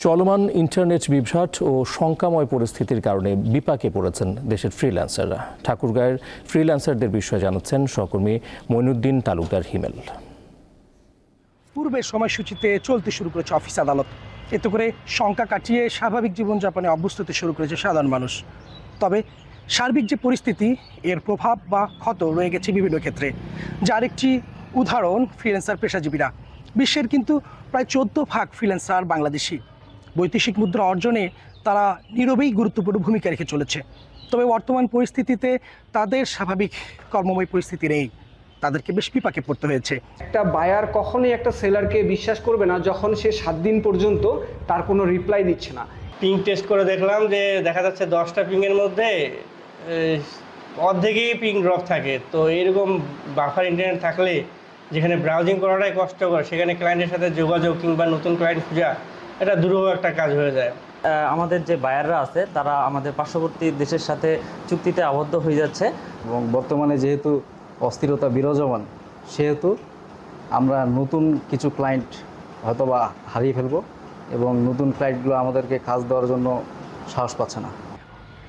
চলমান ইন্টারনেট বিভ্রাট ও শঙ্কাময় পরিস্থিতির কারণে বিপাকে পড়েছেন দেশের ফ্রিল্যান্সাররা। ঠাকুরগাঁয়ের ফ্রিল্যান্সারদের বিষয়ে জানাচ্ছেন সহকর্মী মইনুদ্দিন তালুকদার হিমেল। পূর্বের সময়সূচিতে চলতে শুরু করেছে অফিস আদালত, এতে করে শঙ্কা কাটিয়ে স্বাভাবিক জীবনযাপনে অভ্যস্ত হতে শুরু করেছে সাধারণ মানুষ। তবে সার্বিক যে পরিস্থিতি, এর প্রভাব বা ক্ষত রয়ে গেছে বিভিন্ন ক্ষেত্রে, যার একটি উদাহরণ ফ্রিল্যান্সার পেশাজীবীরা। বিশ্বের কিন্তু প্রায় 14% ফ্রিল্যান্সার বাংলাদেশি। বৈদেশিক মুদ্রা অর্জনে তারা নীরবেই গুরুত্বপূর্ণ ভূমিকা রেখে চলেছে। তবে বর্তমান পরিস্থিতিতে তাদের স্বাভাবিক কর্মময় পরিস্থিতি নেই, তাদেরকে বেশ বিপাকে পড়তে হয়েছে। একটা বায়ার কখনোই একটা সেলারকে বিশ্বাস করবে না যখন সে 7 দিন পর্যন্ত তার কোনো রিপ্লাই দিচ্ছে না। পিং টেস্ট করে দেখলাম যে দেখা যাচ্ছে 10টা পিংয়ের মধ্যে অর্ধেকই পিং ড্রপ থাকে। তো এরকম বাফার ইন্টারনেট থাকলে যেখানে ব্রাউজিং করাটাই কষ্টকর, সেখানে ক্লায়েন্টের সাথে যোগাযোগ কিংবা নতুন ক্লায়েন্ট খোঁজা এটা দুরূহ একটা কাজ হয়ে যায়। আমাদের যে বায়াররা আছে তারা আমাদের পার্শ্ববর্তী দেশের সাথে চুক্তিতে আবদ্ধ হয়ে যাচ্ছে এবং বর্তমানে যেহেতু অস্থিরতা বিরাজমান, সেহেতু আমরা নতুন কিছু ক্লায়েন্ট হয়তোবা হারিয়ে ফেলবো এবং নতুন ক্লায়েন্টগুলো আমাদেরকে কাজ দেওয়ার জন্য সাহস পাচ্ছে না।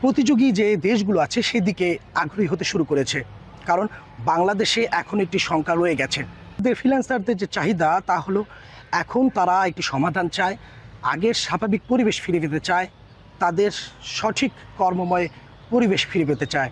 প্রতিযোগী যে দেশগুলো আছে সেদিকে আগ্রহী হতে শুরু করেছে, কারণ বাংলাদেশে এখন একটি শঙ্কা রয়ে গেছে। ফ্রিল্যান্সারদের যে চাহিদা তা হলো এখন তারা একটি সমাধান চায়, আগের স্বাভাবিক পরিবেশ ফিরে পেতে চায়, তাদের সঠিক কর্মময় পরিবেশ ফিরে পেতে চায়।